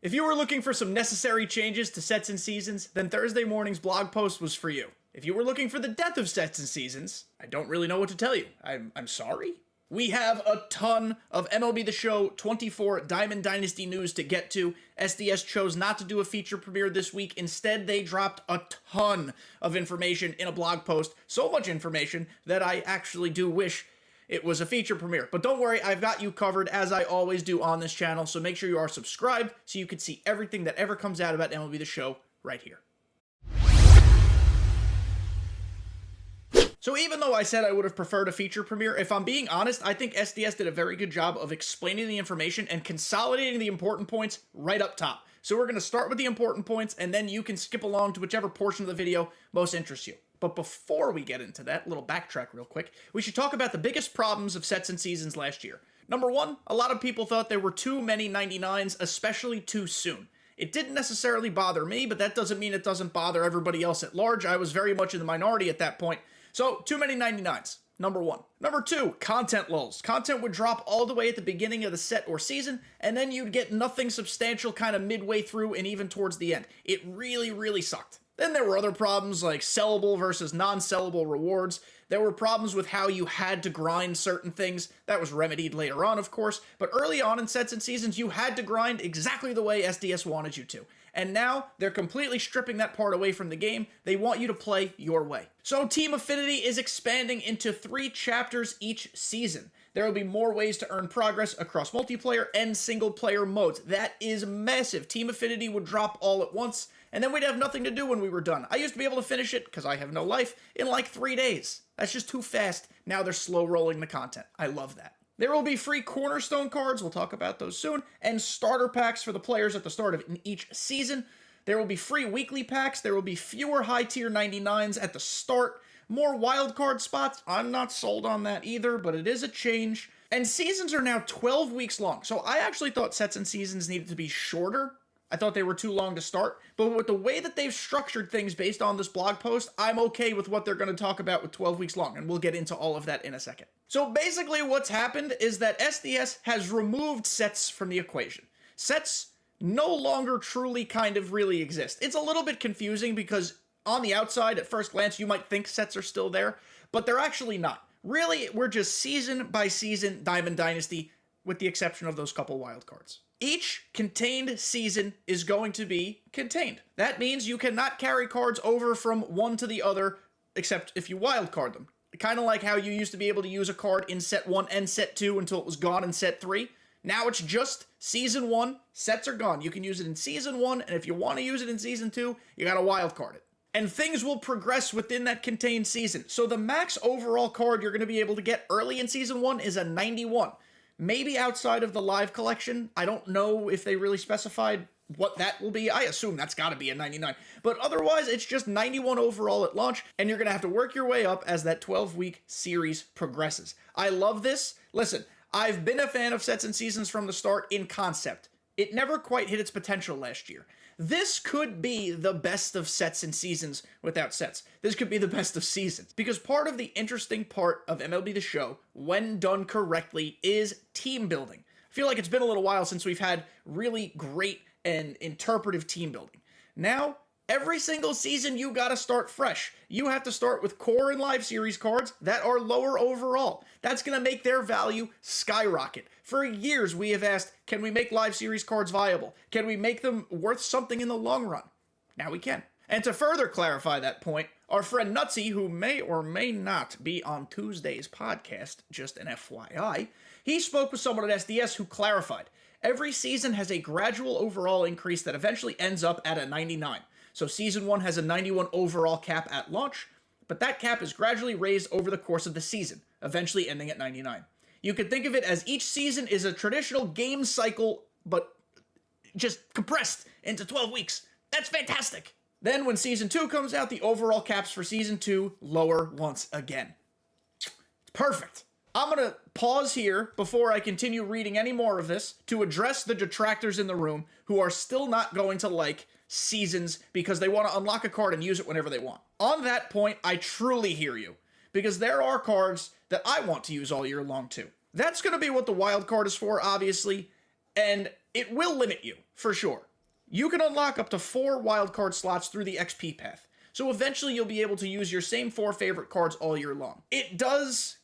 If you were looking for some necessary changes to sets and seasons, then Thursday morning's blog post was for you. If you were looking for the death of sets and seasons, I don't really know what to tell you. I'm sorry. We have a ton of MLB The Show 24 Diamond Dynasty news to get to. SDS chose not to do a feature premiere this week. Instead, they dropped a ton of information in a blog post. So much information that I actually do wish it was a feature premiere. But don't worry, I've got you covered as I always do on this channel. So make sure you are subscribed so you can see everything that ever comes out about MLB The Show right here. So even though I said I would have preferred a feature premiere, if I'm being honest, I think SDS did a very good job of explaining the information and consolidating the important points right up top. So we're going to start with the important points, and then you can skip along to whichever portion of the video most interests you. But before we get into that, a little backtrack real quick, we should talk about the biggest problems of sets and seasons last year. Number one, a lot of people thought there were too many 99s, especially too soon. It didn't necessarily bother me, but that doesn't mean it doesn't bother everybody else at large. I was very much in the minority at that point. So, too many 99s, number one. Number two, content lulls. Content would drop all the way at the beginning of the set or season, and then you'd get nothing substantial kind of midway through and even towards the end. It really, really sucked. Then there were other problems like sellable versus non-sellable rewards. There were problems with how you had to grind certain things. That was remedied later on, of course. But early on in sets and seasons, you had to grind exactly the way SDS wanted you to. And now, they're completely stripping that part away from the game. They want you to play your way. So Team Affinity is expanding into 3 chapters each season. There will be more ways to earn progress across multiplayer and single-player modes. That is massive. Team Affinity would drop all at once, and then we'd have nothing to do when we were done. I used to be able to finish it, because I have no life, in like 3 days. That's just too fast. Now they're slow-rolling the content. I love that. There will be free Cornerstone Cards, we'll talk about those soon, and starter packs for the players at the start of each season. There will be free weekly packs, there will be fewer high-tier 99s at the start, more wildcard spots. I'm not sold on that either, but it is a change. And seasons are now 12 weeks long, so I actually thought sets and seasons needed to be shorter. I thought they were too long to start, but with the way that they've structured things based on this blog post, I'm okay with what they're going to talk about with 12 weeks long, and we'll get into all of that in a second. So basically what's happened is that SDS has removed sets from the equation. Sets no longer truly kind of really exist. It's a little bit confusing because on the outside, at first glance, you might think sets are still there, but they're actually not. Really, we're just season by season Diamond Dynasty, with the exception of those couple wildcards. Each contained season is going to be contained. That means you cannot carry cards over from one to the other, except if you wildcard them. Kind of like how you used to be able to use a card in set 1 and set 2 until it was gone in set 3. Now it's just season 1, sets are gone. You can use it in season 1, and if you want to use it in season 2, you gotta wildcard it. And things will progress within that contained season. So the max overall card you're going to be able to get early in season 1 is a 91. Maybe outside of the live collection. I don't know if they really specified what that will be. I assume that's got to be a 99. But otherwise, it's just 91 overall at launch, and you're going to have to work your way up as that 12-week series progresses. I love this. Listen, I've been a fan of sets and seasons from the start in concept. It never quite hit its potential last year. This could be the best of sets and seasons without sets. This could be the best of seasons. Because part of the interesting part of MLB The Show, when done correctly, is team building. I feel like it's been a little while since we've had really great and interpretive team building. Now, every single season, you gotta start fresh. You have to start with core and live series cards that are lower overall. That's gonna make their value skyrocket. For years, we have asked, can we make live series cards viable? Can we make them worth something in the long run? Now we can. And to further clarify that point, our friend Nutsy, who may or may not be on Tuesday's podcast, just an FYI, he spoke with someone at SDS who clarified, every season has a gradual overall increase that eventually ends up at a 99. So season 1 has a 91 overall cap at launch, but that cap is gradually raised over the course of the season, eventually ending at 99. You could think of it as each season is a traditional game cycle, but just compressed into 12 weeks. That's fantastic. Then when season 2 comes out, the overall caps for season 2 lower once again. It's perfect. I'm going to pause here before I continue reading any more of this to address the detractors in the room who are still not going to like seasons because they want to unlock a card and use it whenever they want. On that point, I truly hear you, because there are cards that I want to use all year long too. That's going to be what the wild card is for, obviously, and it will limit you, for sure. you can unlock up to 4 wildcard slots through the XP path. So eventually you'll be able to use your same 4 favorite cards all year long. It does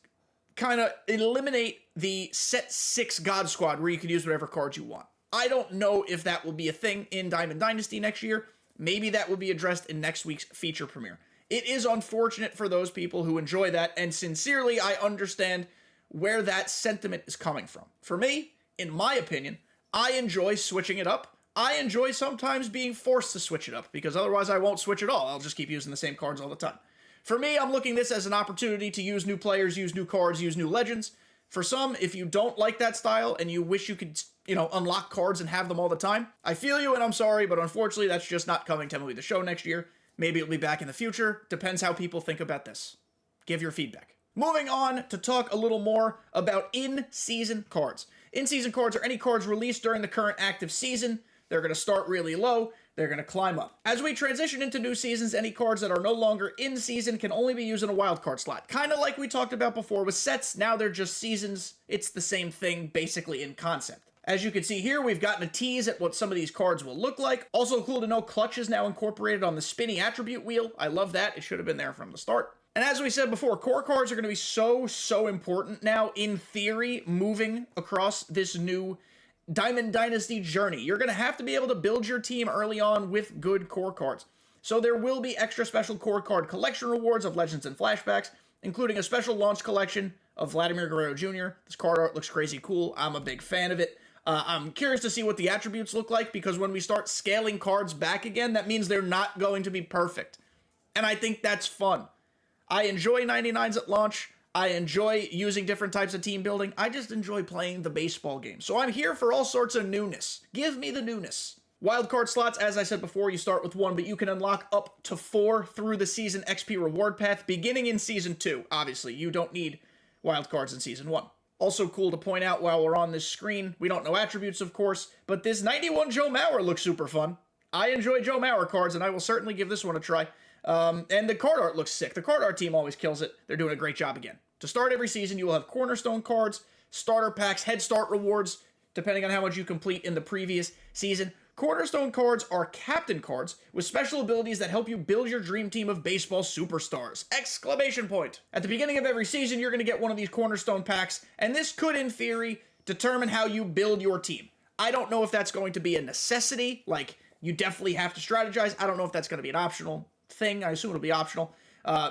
kind of eliminate the set 6 God Squad where you can use whatever cards you want. I don't know if that will be a thing in Diamond Dynasty next year. Maybe that will be addressed in next week's feature premiere. It is unfortunate for those people who enjoy that, and sincerely, I understand where that sentiment is coming from. For me, in my opinion, I enjoy switching it up. I enjoy sometimes being forced to switch it up, because otherwise I won't switch at all. I'll just keep using the same cards all the time. For me, I'm looking at this as an opportunity to use new players, use new cards, use new legends. For some, if you don't like that style and you wish you could, unlock cards and have them all the time, I feel you and I'm sorry, but unfortunately that's just not coming to MLB The Show next year. Maybe it'll be back in the future. Depends how people think about this. Give your feedback. Moving on to talk a little more about in-season cards. In-season cards are any cards released during the current active season. They're going to start really low. They're going to climb up. As we transition into new seasons, any cards that are no longer in season can only be used in a wildcard slot. Kind of like we talked about before with sets, now they're just seasons. It's the same thing, basically, in concept. As you can see here, we've gotten a tease at what some of these cards will look like. Also cool to know, Clutch is now incorporated on the spinny attribute wheel. I love that. It should have been there from the start. And as we said before, core cards are going to be so important now, in theory, moving across this new Diamond Dynasty journey. You're going to have to be able to build your team early on with good core cards. So there will be extra special core card collection rewards of Legends and Flashbacks, including a special launch collection of Vladimir Guerrero Jr. This card art looks crazy cool. I'm a big fan of it. I'm curious to see what the attributes look like, because when we start scaling cards back again, that means they're not going to be perfect. And I think that's fun. I enjoy 99s at launch. I enjoy using different types of team building. I just enjoy playing the baseball game. So I'm here for all sorts of newness. Give me the newness. Wildcard slots, as I said before, you start with 1, but you can unlock up to 4 through the season XP reward path, beginning in Season 2. Obviously, you don't need wildcards in Season 1. Also cool to point out while we're on this screen, we don't know attributes, of course, but this 91 Joe Mauer looks super fun. I enjoy Joe Mauer cards, and I will certainly give this one a try. And the card art looks sick. The card art team always kills it. They're doing a great job again. To start every season, you will have Cornerstone Cards, starter packs, head start rewards, depending on how much you complete in the previous season. Cornerstone Cards are captain cards with special abilities that help you build your dream team of baseball superstars! Exclamation point! At the beginning of every season, you're going to get one of these Cornerstone packs, and this could, in theory, determine how you build your team. I don't know if that's going to be a necessity, like, you definitely have to strategize. I don't know if that's going to be an optional thing. I assume it'll be optional.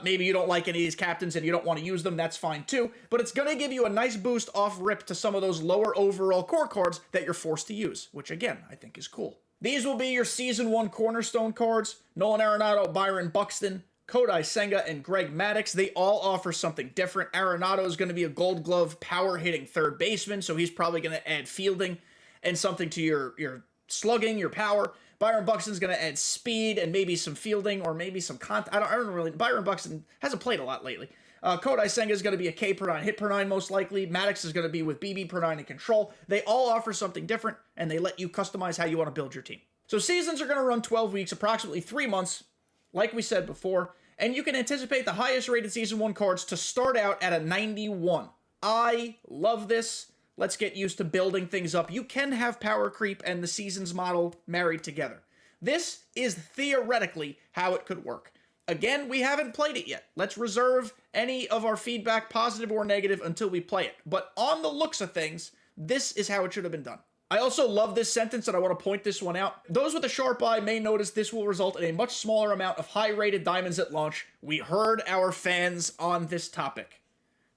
Maybe you don't like any of these captains and you don't want to use them. That's fine too. But it's going to give you a nice boost off rip to some of those lower overall core cards that you're forced to use, which again, I think is cool. These will be your Season 1 Cornerstone cards. Nolan Arenado, Byron Buxton, Kodai Senga, and Greg Maddux. They all offer something different. Arenado is going to be a Gold Glove power-hitting third baseman, so he's probably going to add fielding and something to your slugging, your power. Byron Buxton's going to add speed and maybe some fielding or maybe some contact. I don't really. Byron Buxton hasn't played a lot lately. Kodai Senga is going to be a K per 9 hit per 9 most likely. Maddux is going to be with BB per 9 and control. They all offer something different, and they let you customize how you want to build your team. So seasons are going to run 12 weeks, approximately 3 months, like we said before, and you can anticipate the highest rated Season 1 cards to start out at a 91. I love this. Let's get used to building things up. You can have power creep and the seasons model married together. This is theoretically how it could work. Again, we haven't played it yet. Let's reserve any of our feedback, positive or negative, until we play it. But on the looks of things, this is how it should have been done. I also love this sentence, and I want to point this one out. Those with a sharp eye may notice this will result in a much smaller amount of high-rated diamonds at launch. We heard our fans on this topic.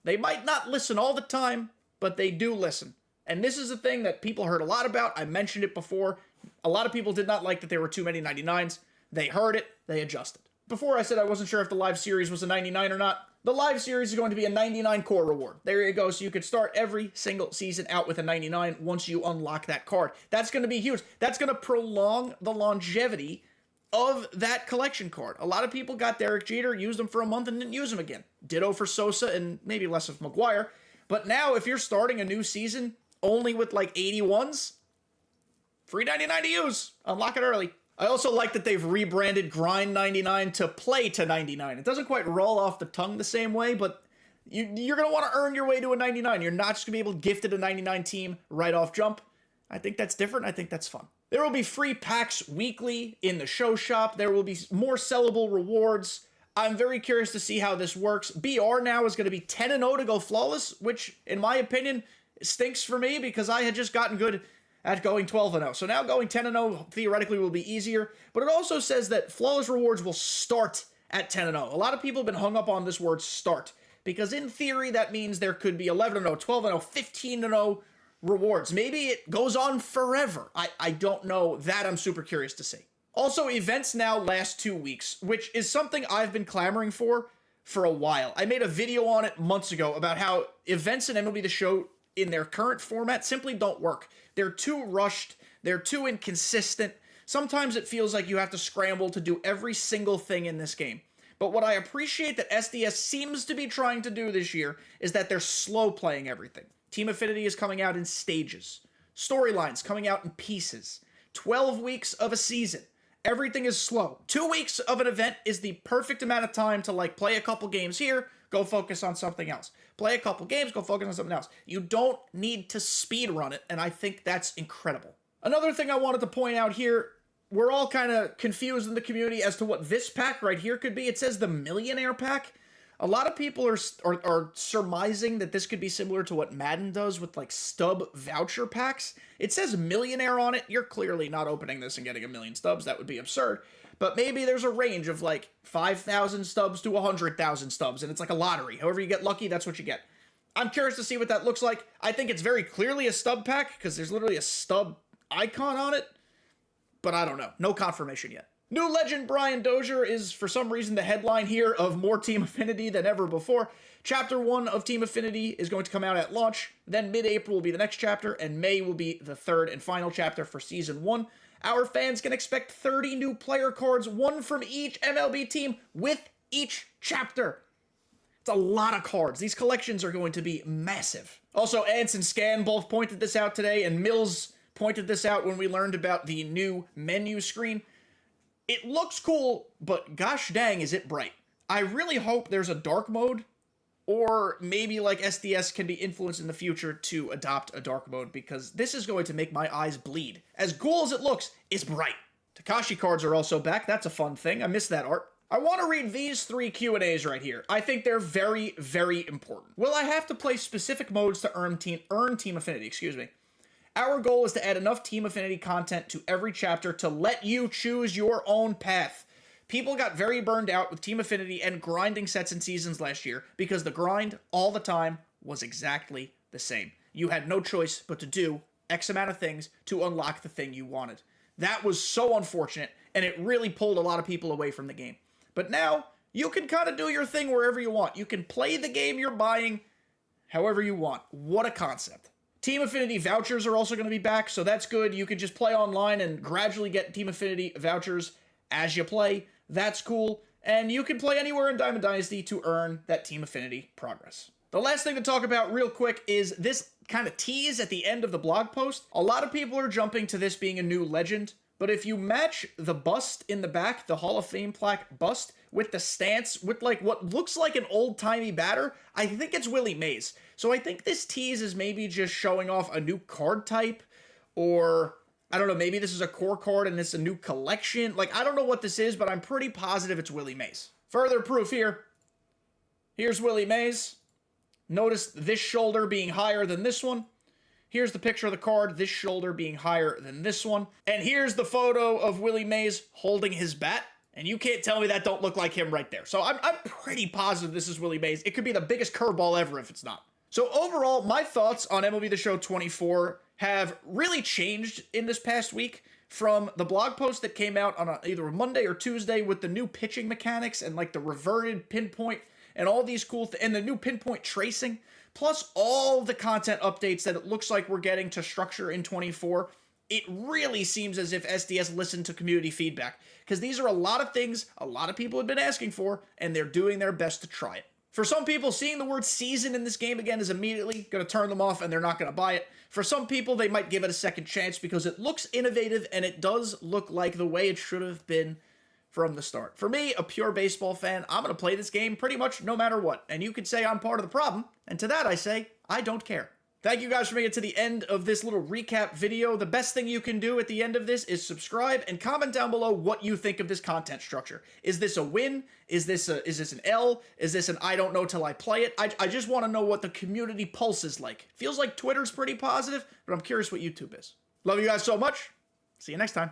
They might not listen all the time, but they do listen. And this is a thing that people heard a lot about. I mentioned it before. A lot of people did not like that there were too many 99s. They heard it. They adjusted. Before I said I wasn't sure if the live series was a 99 or not. The live series is going to be a 99 core reward. There you go. So you could start every single season out with a 99 once you unlock that card. That's going to be huge. That's going to prolong the longevity of that collection card. A lot of people got Derek Jeter, used them for a month, and didn't use them again. Ditto for Sosa and maybe less of McGuire. But now if you're starting a new season only with like 81s, free 99 to use. Unlock it early. I also like that they've rebranded Grind 99 to Play to 99. It doesn't quite roll off the tongue the same way, but you're going to want to earn your way to a 99. You're not just going to be able to gift it a 99 team right off jump. I think that's different. I think that's fun. There will be free packs weekly in the show shop. There will be more sellable rewards. I'm very curious to see how this works. BR now is going to be 10-0 to go flawless, which, in my opinion, stinks for me because I had just gotten good at going 12-0. So now going 10-0 theoretically will be easier. But it also says that flawless rewards will start at 10-0. A lot of people have been hung up on this word start because in theory that means there could be 11-0, 12-0, 15-0 rewards. Maybe it goes on forever. I don't know. That I'm super curious to see. Also, events now last 2 weeks, which is something I've been clamoring for a while. I made a video on it months ago about how events in MLB The Show in their current format simply don't work. They're too rushed. They're too inconsistent. Sometimes it feels like you have to scramble to do every single thing in this game. But what I appreciate that SDS seems to be trying to do this year is that they're slow playing everything. Team Affinity is coming out in stages. Storylines coming out in pieces. 12 weeks of a season. Everything is slow. 2 weeks of an event is the perfect amount of time to play a couple games here, go focus on something else. Play a couple games, go focus on something else. You don't need to speed run it, and I think that's incredible. Another thing I wanted to point out here, we're all kind of confused in the community as to what this pack right here could be. It says the Millionaire Pack. A lot of people are surmising that this could be similar to what Madden does with stub voucher packs. It says Millionaire on it. You're clearly not opening this and getting 1,000,000 stubs. That would be absurd. But maybe there's a range of 5,000 stubs to 100,000 stubs, and it's like a lottery. However you get lucky, that's what you get. I'm curious to see what that looks like. I think it's very clearly a stub pack because there's literally a stub icon on it. But I don't know. No confirmation yet. New legend Brian Dozier is, for some reason, the headline here of more Team Affinity than ever before. Chapter 1 of Team Affinity is going to come out at launch. Then mid-April will be the next chapter, and May will be the third and final chapter for Season 1. Our fans can expect 30 new player cards, one from each MLB team, with each chapter. It's a lot of cards. These collections are going to be massive. Also, Ants and Scan both pointed this out today, and Mills pointed this out when we learned about the new menu screen. It looks cool, but gosh dang, is it bright. I really hope there's a dark mode, or maybe SDS can be influenced in the future to adopt a dark mode, because this is going to make my eyes bleed. As cool as it looks, it's bright. Takashi cards are also back. That's a fun thing. I miss that art. I want to read these 3 Q&As right here. I think they're very, very important. Will I have to play specific modes to earn Team Affinity? Our goal is to add enough Team Affinity content to every chapter to let you choose your own path. People got very burned out with Team Affinity and grinding sets and seasons last year because the grind all the time was exactly the same. You had no choice but to do X amount of things to unlock the thing you wanted. That was so unfortunate, and it really pulled a lot of people away from the game. But now, you can kind of do your thing wherever you want. You can play the game you're buying however you want. What a concept. Team Affinity vouchers are also going to be back, so that's good. You can just play online and gradually get Team Affinity vouchers as you play. That's cool. And you can play anywhere in Diamond Dynasty to earn that Team Affinity progress. The last thing to talk about real quick is this kind of tease at the end of the blog post. A lot of people are jumping to this being a new legend, but if you match the bust in the back, the Hall of Fame plaque bust, with the stance, with what looks like an old-timey batter, I think it's Willie Mays. So I think this tease is maybe just showing off a new card type, or I don't know, maybe this is a core card and it's a new collection. I don't know what this is, but I'm pretty positive it's Willie Mays. Further proof here. Here's Willie Mays. Notice this shoulder being higher than this one. Here's the picture of the card, this shoulder being higher than this one. And here's the photo of Willie Mays holding his bat. And you can't tell me that don't look like him right there. So I'm pretty positive this is Willie Mays. It could be the biggest curveball ever if it's not. So overall, my thoughts on MLB The Show 24 have really changed in this past week from the blog post that came out on either a Monday or Tuesday with the new pitching mechanics and the reverted pinpoint and all these cool and the new pinpoint tracing, plus all the content updates that it looks like we're getting to structure in 24. It really seems as if SDS listened to community feedback, because these are a lot of things a lot of people have been asking for, and they're doing their best to try it. For some people, seeing the word season in this game again is immediately going to turn them off, and they're not going to buy it. For some people, they might give it a second chance because it looks innovative, and it does look like the way it should have been from the start. For me, a pure baseball fan, I'm going to play this game pretty much no matter what, and you could say I'm part of the problem, and to that I say, I don't care. Thank you guys for making it to the end of this little recap video. The best thing you can do at the end of this is subscribe and comment down below what you think of this content structure. Is this a win? Is this an L? Is this an I don't know till I play it? I just want to know what the community pulse is like. Feels like Twitter's pretty positive, but I'm curious what YouTube is. Love you guys so much. See you next time.